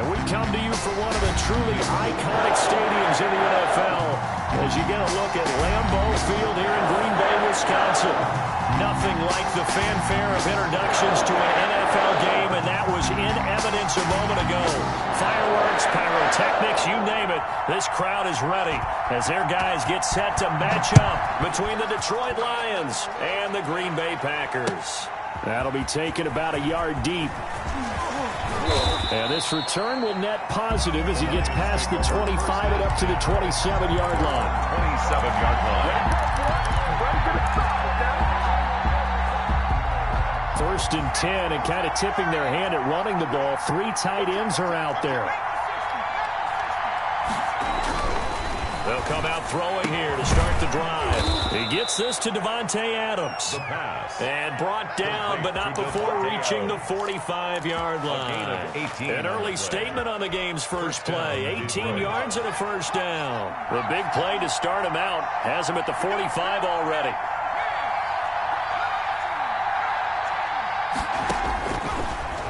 We come to you from one of the truly iconic stadiums in the NFL as you get a look at Lambeau Field here in Green Bay, Wisconsin. Nothing like the fanfare of introductions to an NFL game, and that was in evidence a moment ago. Fireworks, pyrotechnics, you name it. This crowd is ready as their guys get set to match up between the Detroit Lions and the Green Bay Packers. That'll be taken about a yard deep. And this return will net positive as he gets past the 25 and up to the 27-yard line. 27-yard line. First and 10, and kind of tipping their hand at running the ball. 3 tight ends are out there. They'll come out throwing here to start the drive. He gets this to Davante Adams. The pass. And brought down, but not before reaching the 45-yard line. An early statement on the game's first play. 18 yards and a first down. The big play to start him out has him at the 45 already.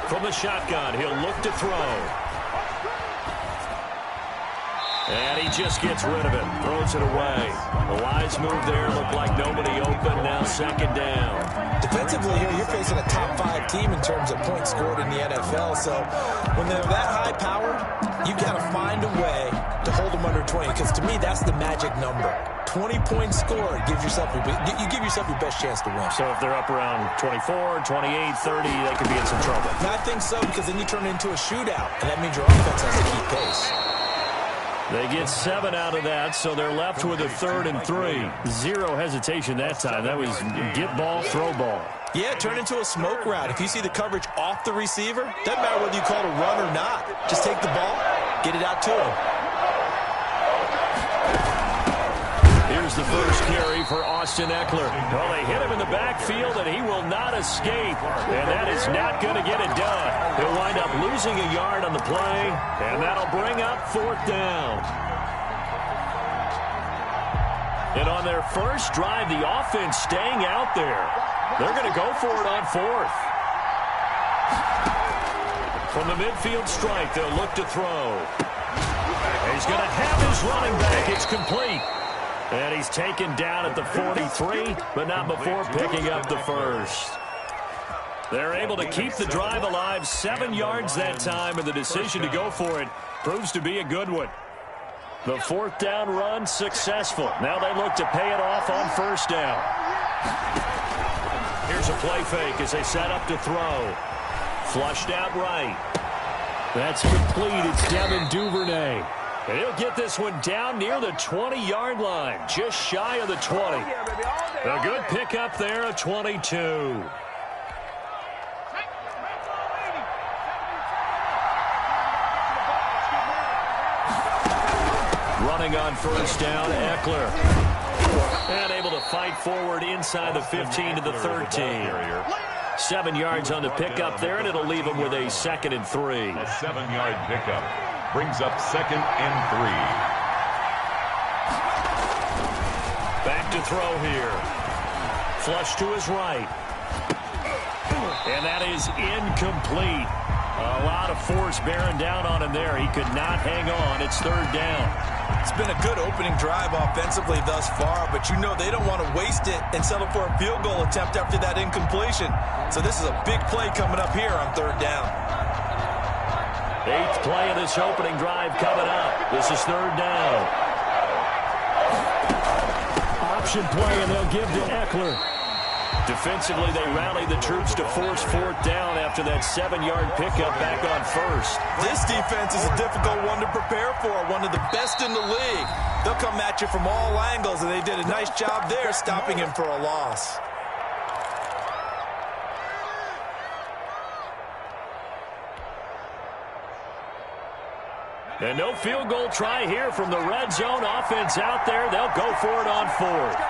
From the shotgun, he'll look to throw. And he just gets rid of it. Throws it away. The wise move there. Looked like nobody open. Now second down. Defensively here, you're facing a top-5 team in terms of points scored in the NFL. So when they're that high powered, you've got to find a way to hold them under 20. Because to me, that's the magic number. 20 points scored gives yourself you give yourself your best chance to win. So if they're up around 24, 28, 30, they could be in some trouble. And I think so, because then you turn it into a shootout, and that means your offense has to keep pace. They get 7 out of that, so they're left with a 3rd and 3. Zero hesitation that time. That was get ball, throw ball. Yeah, turn into a smoke route. If you see the coverage off the receiver, doesn't matter whether you call it a run or not. Just take the ball, get it out to him. Here's the first carry for Austin Ekeler. Well, they hit him in the backfield, and he will not escape. And that is not going to get it done. He'll wind up losing a yard on the play, and that'll bring up 4th down. And on their first drive, the offense staying out there. They're going to go for it on 4th. From the midfield strike, they'll look to throw. He's going to have his running back. It's complete. And he's taken down at the 43, but not before picking up the first. They're able to keep the drive alive, 7 yards that time, and the decision to go for it proves to be a good one. The 4th down run successful. Now they look to pay it off on 1st down. Here's a play fake as they set up to throw. Flushed out right. That's complete. It's Devin Duvernay. And he'll get this one down near the 20-yard line, just shy of the 20. A good pickup there, a 22. Running on 1st down, Ekeler. And able to fight forward inside the 15 to the 13. 7 yards on the pickup there, and it'll leave him with a 2nd and 3. A 7-yard pickup brings up 2nd and 3. Back to throw here. Flush to his right. And that is incomplete. A lot of force bearing down on him there. He could not hang on. It's 3rd down. It's been a good opening drive offensively thus far, but you know they don't want to waste it and settle for a field goal attempt after that incompletion. So this is a big play coming up here on 3rd down. 8th play of this opening drive coming up. This is 3rd down. Option play, and they'll give to Ekeler. Defensively, they rallied the troops to force 4th down after that 7-yard pickup back on 1st. This defense is a difficult one to prepare for, one of the best in the league. They'll come at you from all angles, and they did a nice job there stopping him for a loss. And no field goal try here from the red zone offense out there. They'll go for it on 4th.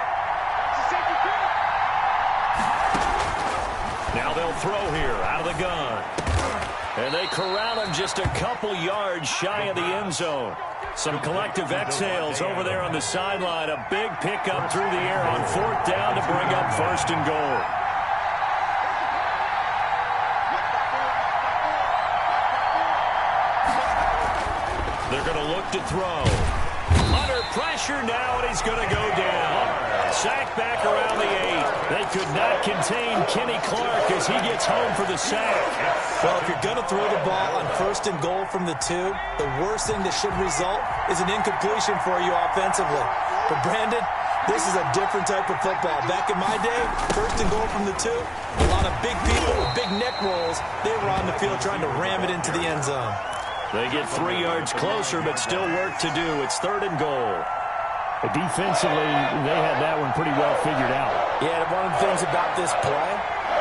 Now they'll throw here out of the gun. And they corral him just a couple yards shy of the end zone. Some collective exhales over there on the sideline. A big pickup through the air on 4th down to bring up 1st and goal. They're going to look to throw. Under pressure now, and he's going to go down. Sack back around the 8. They could not contain Kenny Clark as he gets home for the sack. Well, if you're going to throw the ball on 1st and goal from the 2, the worst thing that should result is an incompletion for you offensively. But Brandon, this is a different type of football. Back in my day, 1st and goal from the 2, a lot of big people with big neck rolls, they were on the field trying to ram it into the end zone. They get 3 yards closer, but still work to do. It's 3rd and goal. Defensively, they had that one pretty well figured out. Yeah, one of the things about this play,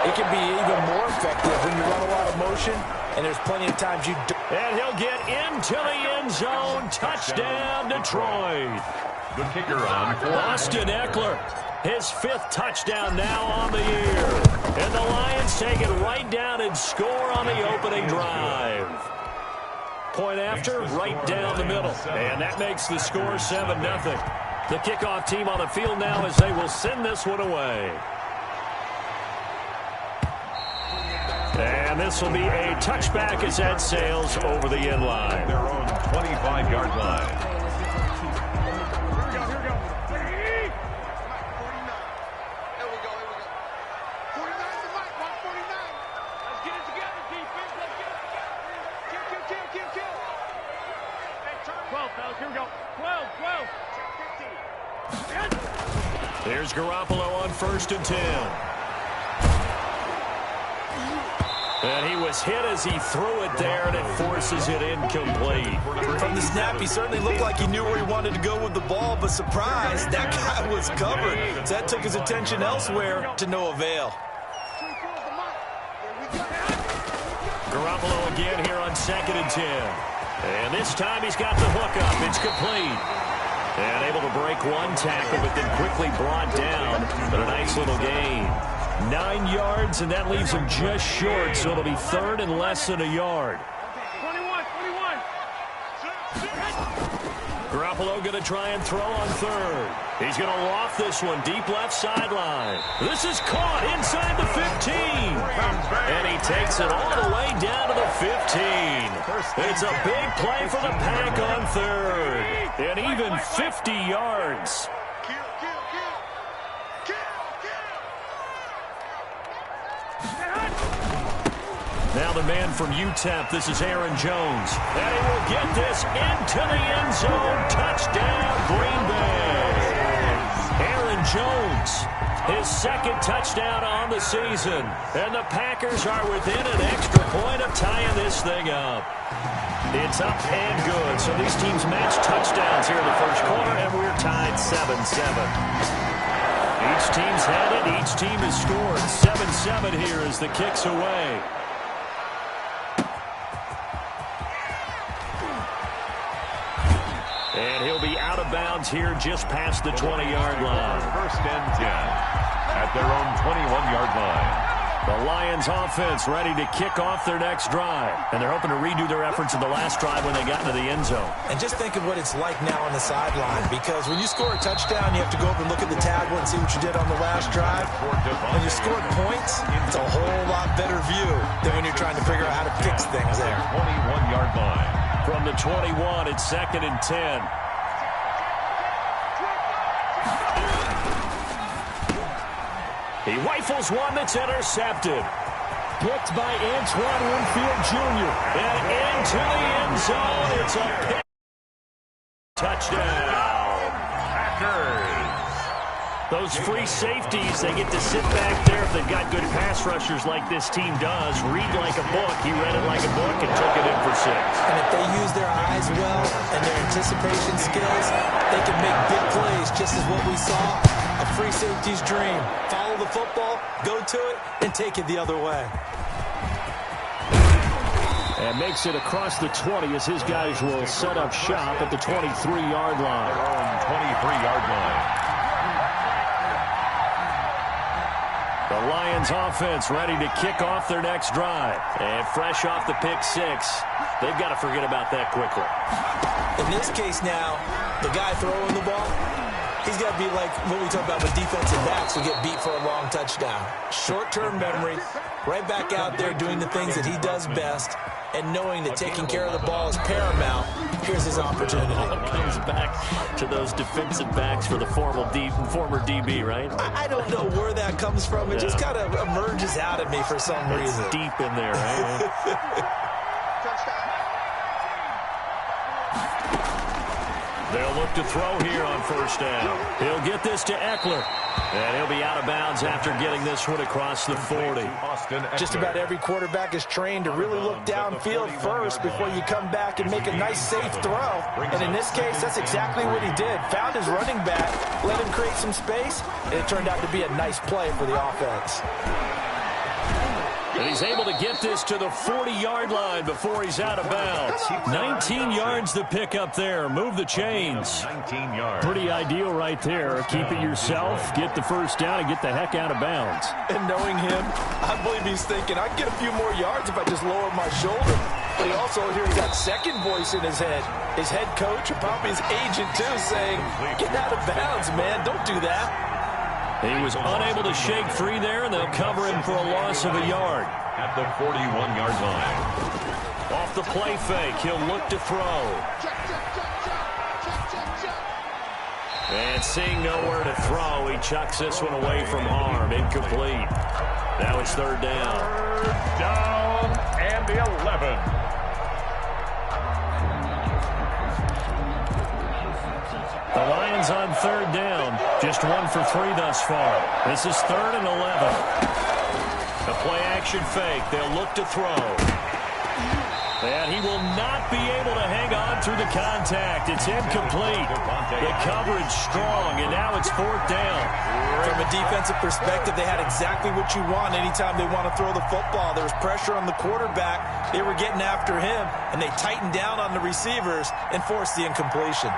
it can be even more effective when you run a lot of motion, and there's plenty of times you do. And he'll get into the end zone. Touchdown, Detroit. The kicker on for Austin Eckler, his 5th touchdown now on the year. And the Lions take it right down and score on the opening drive. Point after, right down the middle. And that makes the score 7-0. The kickoff team on the field now as they will send this one away. And this will be a touchback as that sails over the end line. their own 25-yard line. There's Garoppolo on 1st and 10. And he was hit as he threw it there, and it forces it incomplete. From the snap, he certainly looked like he knew where he wanted to go with the ball, but surprise, that guy was covered. So that took his attention elsewhere to no avail. Garoppolo again here on 2nd and 10. And this time he's got the hook up. It's complete. And able to break one tackle, but then quickly brought down. But a nice little gain. 9 yards, and that leaves him just short, so it'll be 3rd and less than a yard. 21. Garoppolo going to try and throw on 3rd. He's going to loft this one deep left sideline. This is caught inside the 15. And he takes it all the way down to the 15. It's a big play for the Pack on 3rd. And even 50 yards. Now the man from UTEP, this is Aaron Jones. And he will get this into the end zone. Touchdown, Green Bay. Aaron Jones, his 2nd touchdown on the season. And the Packers are within an extra point of tying this thing up. It's up and good. So these teams match touchdowns here in the first quarter, and we're tied 7-7. Each team's had it. Each team has scored. 7-7 here as the kick's away. And he'll be out of bounds here just past the 20-yard line. 1st and 10 at their own 21-yard line. The Lions offense ready to kick off their next drive. And they're hoping to redo their efforts in the last drive when they got into the end zone. And just think of what it's like now on the sideline, because when you score a touchdown, you have to go over and look at the tablet and see what you did on the last drive. When you scored points, it's a whole lot better view than when you're trying to figure out how to fix things there. 21-yard line. From the 21, it's 2nd and 10. He rifles one that's intercepted. Picked by Antoine Winfield Jr. And into the end zone. It's a pick. Touchdown. Packers. Those free safeties, they get to sit back there if they've got good pass rushers like this team does. Read like a book. He read it like a book and took it in for 6. And if they use their eyes well and their anticipation skills, they can make big plays, just as what we saw. A free safety's dream. Follow the football, go to it, and take it the other way. And makes it across the 20 as his guys will set up shop at the 23-yard line. Their own 23-yard line. The Lions offense ready to kick off their next drive. And fresh off the pick 6, they've got to forget about that quickly. In this case now, the guy throwing the ball, He's got to be like what we talk about with defensive backs who get beat for a long touchdown. Short-term memory, right back out there doing the things that he does best, and knowing that taking care of the ball is paramount. Here's his opportunity. Comes back to those defensive backs for the former DB, right? I don't know where that comes from. It just kind of emerges out of me for some reason. It's deep in there, right? They'll look to throw here on first down. He'll get this to Eckler. And he'll be out of bounds after getting this one across the 40. Just about every quarterback is trained to really look downfield first before you come back and make a nice, safe throw. And in this case, that's exactly what he did. Found his running back, let him create some space, and it turned out to be a nice play for the offense. And he's able to get this to the 40-yard line before he's out of bounds. 19 yards to pick up there. Move the chains. 19 yards. Pretty ideal right there. Keep it yourself, get the first down, and get the heck out of bounds. And knowing him, I believe he's thinking, I can get a few more yards if I just lower my shoulder. But he also hears that second voice in his head. His head coach, or probably his agent too, saying, get out of bounds, man. Don't do that. He was unable to shake free there, and they'll cover him for a loss of a yard. At the 41-yard line. Off the play fake, he'll look to throw. And seeing nowhere to throw, he chucks this one away from harm. Incomplete. Now it's third down. Third down and the 11. The Lions on third down. Just 1 for 3 thus far. This is 3rd and 11. A play-action fake. They'll look to throw. And he will not be able to hang on through the contact. It's incomplete. The coverage strong, and now it's 4th down. From a defensive perspective, they had exactly what you want anytime they want to throw the football. There was pressure on the quarterback. They were getting after him, and they tightened down on the receivers and forced the incompletion.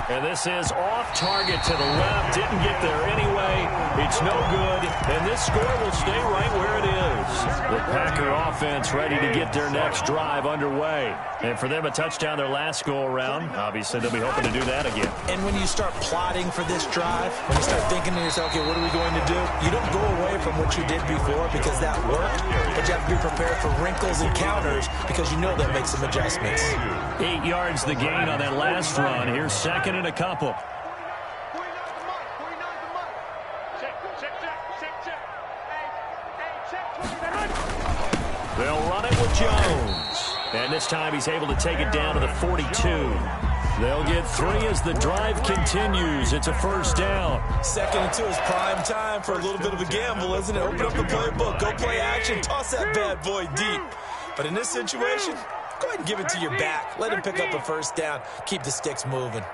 And this is off target to the left. Didn't get there anyway. It's no good. And this score will stay right where it is. The Packer offense ready to get their next drive underway. And for them, a touchdown their last go-around. Obviously, they'll be hoping to do that again. And when you start plotting for this drive, when you start thinking to yourself, okay, what are we going to do? You don't go away from what you did before because that worked. But you have to be prepared for wrinkles and counters because you know they'll make some adjustments. 8 yards the gain on that last run. Here's 2nd and a couple. They'll run it with Jones. And this time he's able to take it down to the 42. They'll get 3 as the drive continues. It's a first down. 2nd and 2 is prime time for a little bit of a gamble, isn't it? Open up the playbook. Go play action. Toss that bad boy deep. But in this situation, go ahead and give it to your back. Let him pick up a first down. Keep the sticks moving.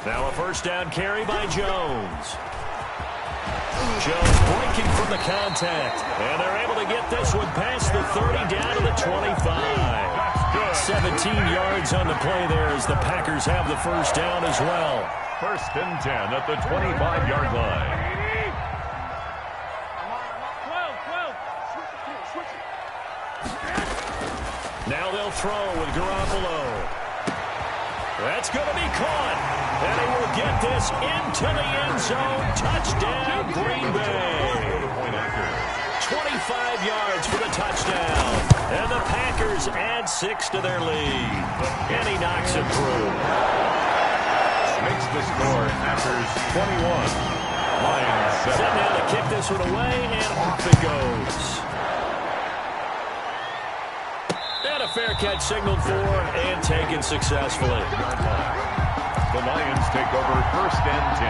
Now a first down carry by Jones. Jones breaking from the contact. And they're able to get this one past the 30 down to the 25. 17 yards on the play there as the Packers have the first down as well. 1st and 10 at the 25-yard line. Now they'll throw with Garoppolo. That's going to be caught. And he will get this into the end zone. Touchdown, Green Bay. 25 yards for the touchdown. And the Packers add 6 to their lead. And he knocks it through. Makes the score Packers 21. Lions 7. Set now to kick this one away, and off it goes. And a fair catch signaled for and taken successfully. The Lions take over 1st and 10.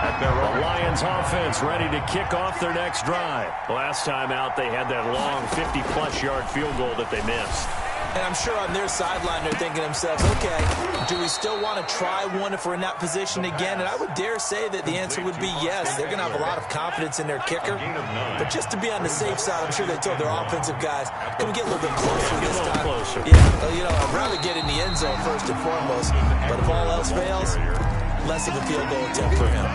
At their The Lions offense ready to kick off their next drive. Last time out, they had that long 50-plus yard field goal that they missed. And I'm sure on their sideline they're thinking to themselves, okay, do we still want to try one if we're in that position again? And I would dare say that the answer would be yes. They're going to have a lot of confidence in their kicker. But just to be on the safe side, I'm sure they told their offensive guys, can we get a little bit closer this time? Closer. Yeah, you know, I'd rather get in the end zone first and foremost. But if all else fails, less of a field goal attempt for him.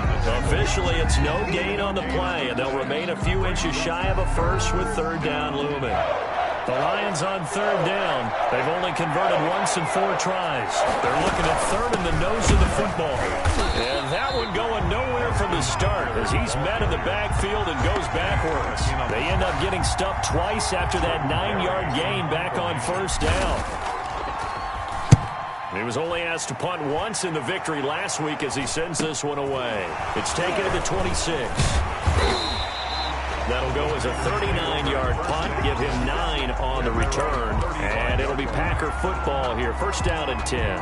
Officially, it's no gain on the play, and they'll remain a few inches shy of a first with 3rd down looming. The Lions on third down. They've only converted once in 4 tries. They're looking at third in the nose of the football. And that one going nowhere from the start as he's met in the backfield and goes backwards. They end up getting stuffed twice after that 9-yard gain back on first down. He was only asked to punt once in the victory last week as he sends this one away. It's taken to the 26. That'll go as a 39-yard punt, give him 9 on the return, and it'll be Packer football here. First down and 10.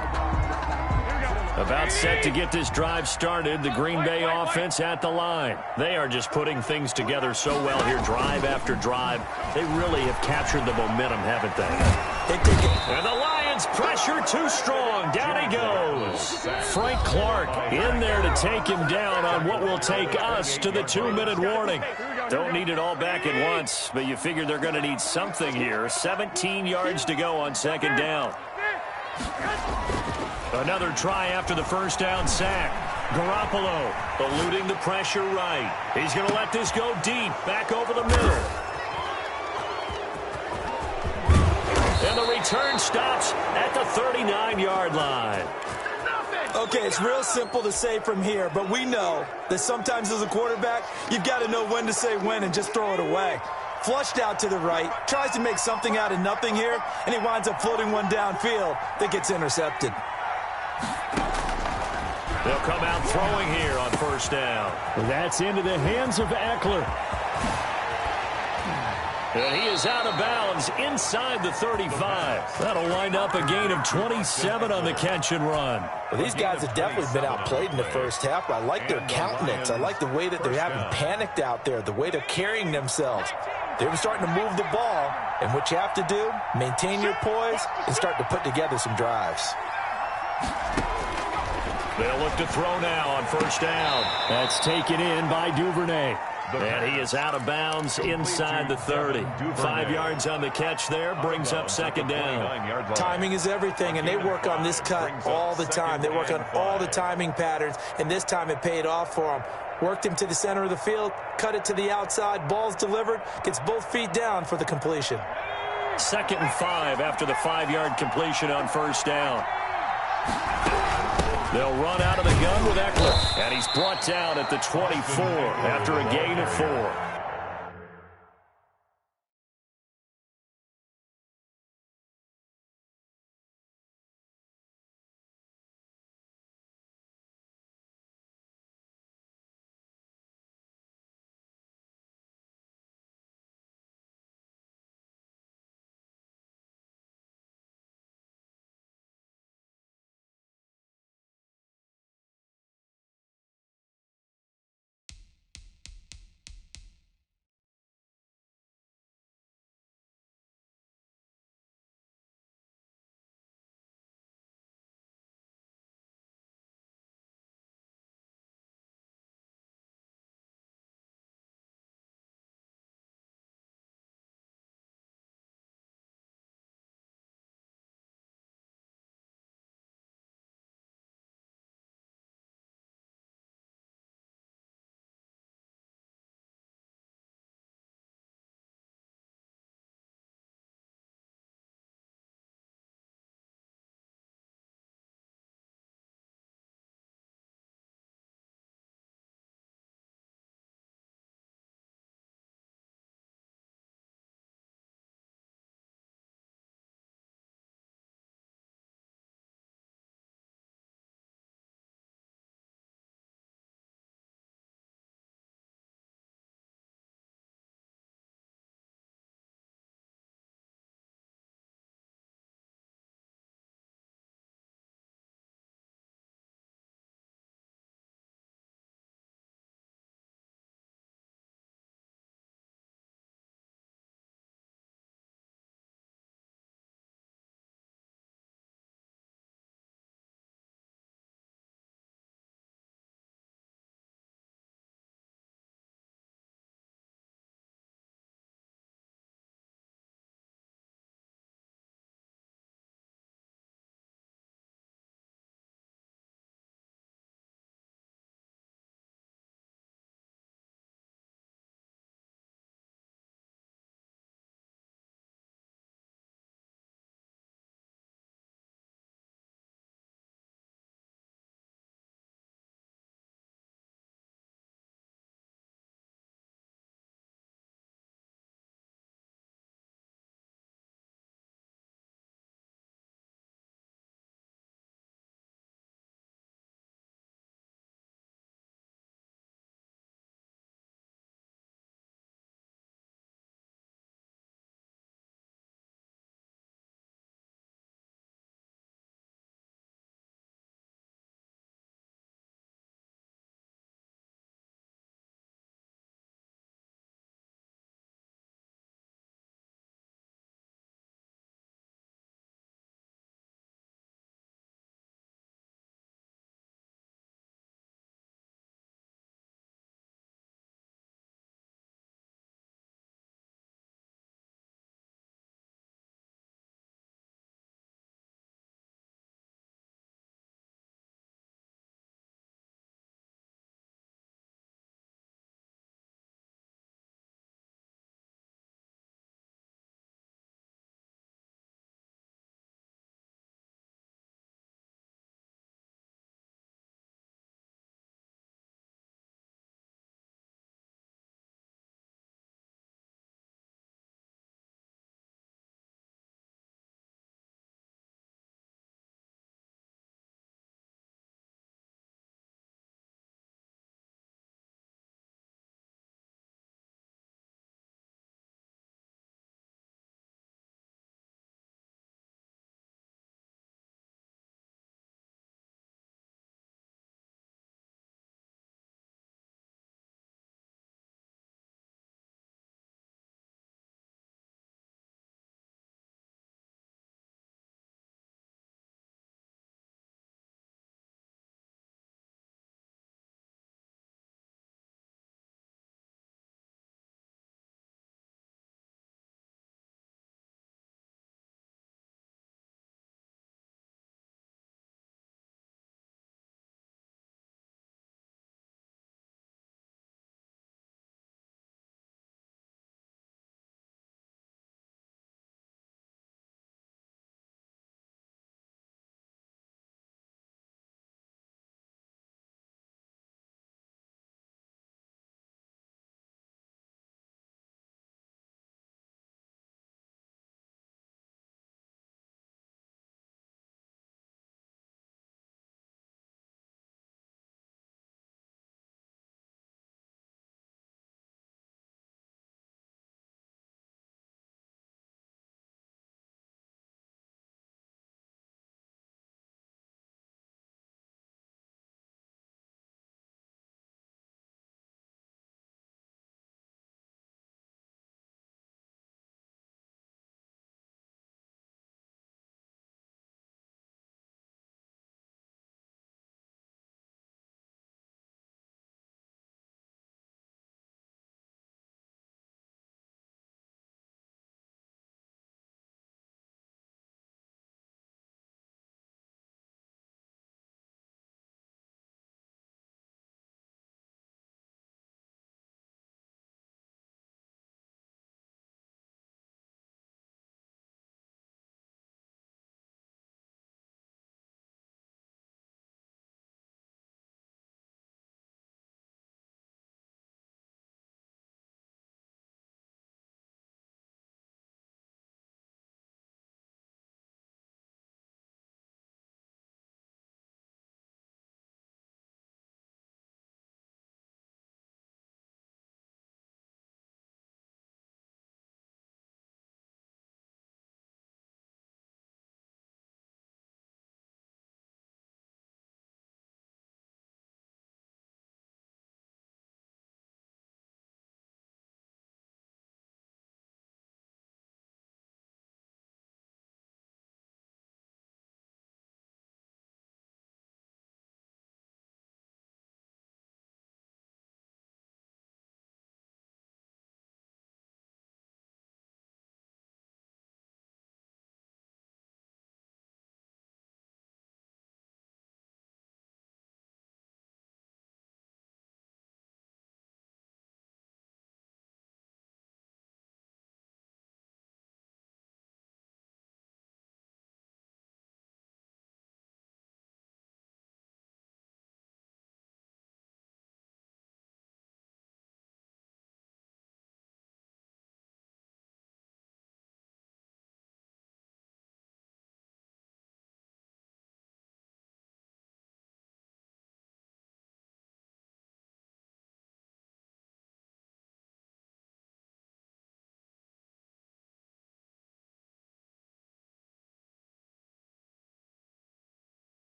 About set to get this drive started, the Green Bay offense at the line. They are just putting things together so well here, drive after drive. They really have captured the momentum, haven't they? And the Lions pressure too strong. Down he goes. Frank Clark in there to take him down on what will take us to the 2-minute warning. Don't need it all back at once, but you figure they're going to need something here. 17 yards to go on second down. Another try after the first down sack. Garoppolo eluding the pressure right. He's going to let this go deep, back over the middle. And the return stops at the 39-yard line. Okay, it's real simple to say from here, but we know that sometimes as a quarterback, you've got to know when to say when and just throw it away. Flushed out to the right, tries to make something out of nothing here, and he winds up floating one downfield that gets intercepted. They'll come out throwing here on first down. That's into the hands of Eckler. And he is out of bounds inside the 35. That'll wind up a gain of 27 on the catch and run. Well, these guys have definitely been outplayed in the first half. I like their countenance. I like the way that they haven't panicked out there, the way they're carrying themselves. They're starting to move the ball, and what you have to do, maintain your poise and start to put together some drives. They'll look to throw now on first down. That's taken in by Duvernay. And he is out of bounds inside the 30. 5 yards on the catch there, brings up second down. Timing is everything, and they work on this cut all the time. They work on all the timing patterns, and this time it paid off for them. Worked him to the center of the field, cut it to the outside, ball's delivered, gets both feet down for the completion. 2nd and 5 after the 5-yard completion on first down. They'll run out of the gun with Eckler. And he's brought down at the 24 after a gain of 4.